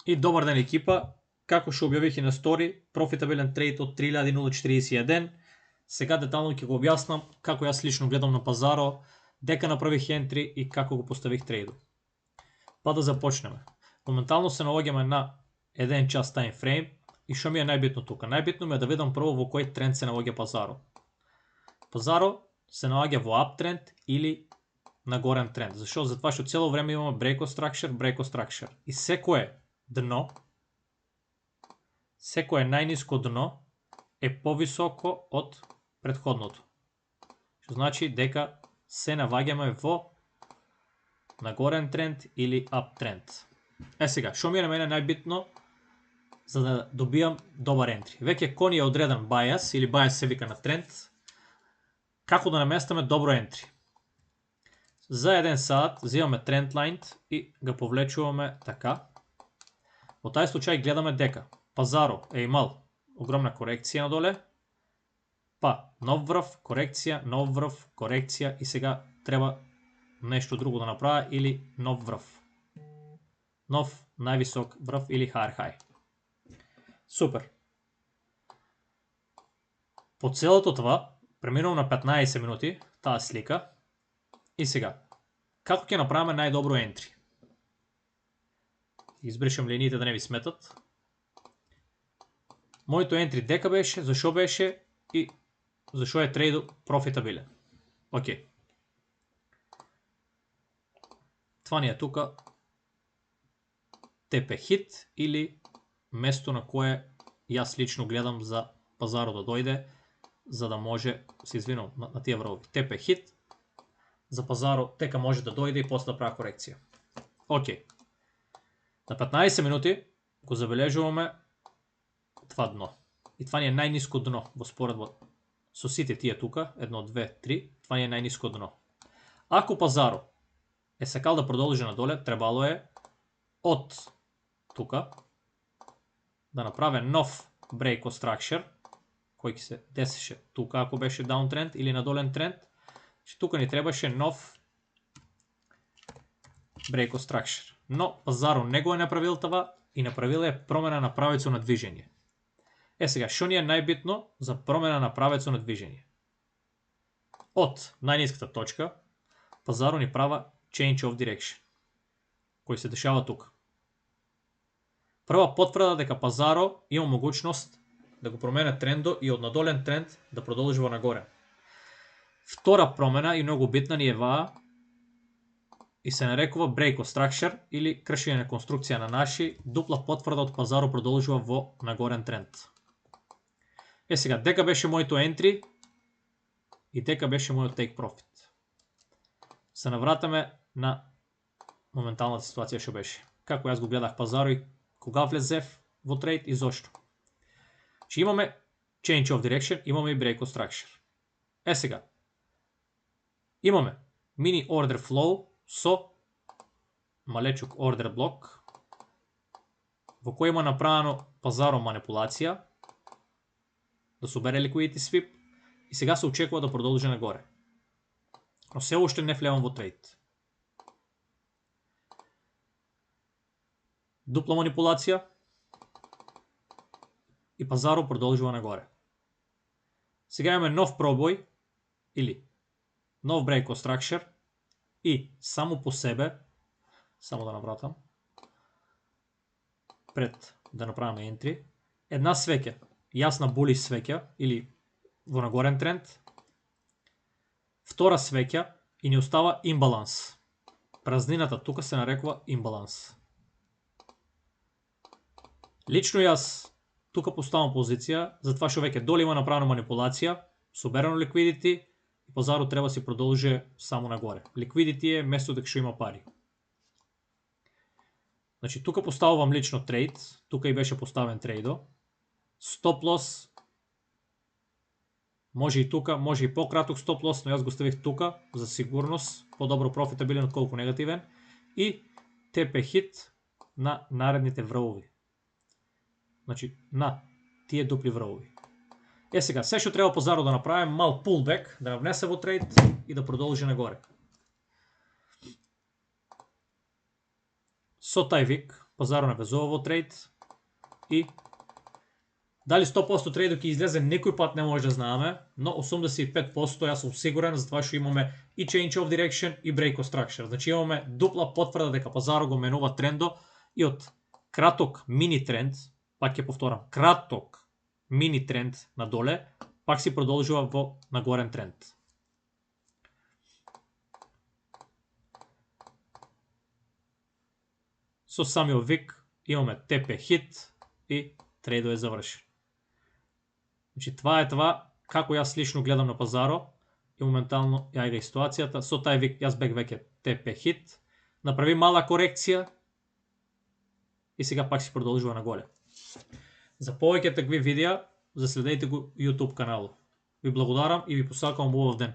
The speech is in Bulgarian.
И добар ден екипа, како што објавих и на стори, профитабилен трейд од 3041. Сега детално ќе го објаснам како јас лично гледам на пазаро, дека направих ентри и како го поставих трейдот. Па да започнеме. Моментално се наоѓаме на 1 час таймфрейм и што ми е најбитно тука? Најбитно ми е да видам прво во кој тренд се наоѓа пазаро. Пазаро се наоѓа во uptrend или на горен тренд. Зашо? Затоа што цело време имаме breakout structure. И секое дно, секое најниско дно е повисоко од претходното. Што значи дека се наваѓаме во нагорен тренд или uptrend. Сега, што ми е на мене најбитно за да добијам добар ентри? Веќе кони е одреден bias или bias се вика на тренд. Како да наместаме добро ентри? За 1 сат взимаме трендлайн и го повлечуваме така. Во тај случај гледаме дека пазаро е имал огромна корекција надоле, па нов врв, корекција и сега треба нешто друго да направи или нов врв. Нов највисок врв или higher high. Супер. По целото това преминувам на 15 минути таа слика и сега како ќе направиме најдобро ентри? Избришам линиите да не ви сметат. Моето ентри дека беше, зашо беше и зашо е трейдот профитабилен. Океј. Това ни е тука TP хит или место на кое јас лично гледам за пазаро да дојде, за да може, се извинувам на тие врвови, TP хит за пазаро дека може да дојде и после да прави корекција. Океј. На 15 минути го забележуваме това дно. И това ни е најниско дно во споредба со сите тие тука, 1, 2, 3, това ни е најниско дно. Ако пазаро е сакал да продолжи надоле, требало е од тука да направи нов breakout structure, кој ќе се десеше тука ако беше downtrend или надолен тренд. Тука ни требаше нов breakout structure. Но пазаро не го е направил това и направил е промена на правецот на движење. Сега, што ни е најбитно за промена на правецот на движење? Од најниската точка, пазаро ни права change of direction, кој се дешава тука. Прва потврда дека пазаро има могуćност да го промене трендо и од надолен тренд да продолжува нагоре. Втора промена и многу битна ни е ваа и се нарекува breakout structure или кршење на конструкција на наши, дупла потврда од пазаро продолжува во нагорен тренд. Сега, дека беше моето ентри и дека беше мојот take profit. Се навратаме на моменталната ситуација што беше. Како јас го гледах пазаро и кога влезев во трейд и зошто. Че имаме change of direction, имаме и breakout structure. Сега, имаме mini order flow со малечук order блок во кој има направено пазаро манипулација да собере liquidity sweep и сега се очекува да продолжи нагоре. Но се уште не влевам во трейд. Дупла манипулација и пазаро продолжува нагоре. Сега имаме нов пробој или нов breakout structure и само по себе, само да навратам, пред да направиме ентри, една свеќа, јасна булиш свеќа или во нагорен тренд, втора свеќа и ни остава имбаланс. Празнината тука се нарекува имбаланс. Лично јас тука поставам позиција, затоа што веќе доле има направена манипулација, соберено liquidity и пазаро треба си продолжи само нагоре. Liquidity е место дека што има пари. Значи, тука поставувам лично трейд, тука и беше поставен трейдо. Стоп лос, може и тука, може и пократок стоп лос, но јас го ставих тука за сигурност, подобро профитабилен отколку негативен. И TP хит на наредните врвови. Значи, на тие дупли врвови. Сега, се што треба пазаро да направи, мал pullback, да внесе во трейд и да продолжи нагоре. Со тај вик, пазарот навезува во трейд и дали 100% трейдот ќе излезе некој пат не може да знаеме, но 85% јас сум сигурен затоа што имаме и change of direction и break of structure. Значи имаме дупла потврда дека пазарот го менува трендо и од краток мини тренд, пак ќе повторам, краток мини тренд надоле, пак си продолжува во нагорен тренд. Со самиот вик имаме TP хит и трейдот е завршен. Значи това е това како јас лично гледам на пазарот и моментално ја ига ситуацијата. Со тај вик јас бек веќе TP хит, направи мала корекција и сега пак си продолжува нагоре. За повеќе такви видеа заследете го YouTube каналот. Ви благодарам и ви посакувам убав ден.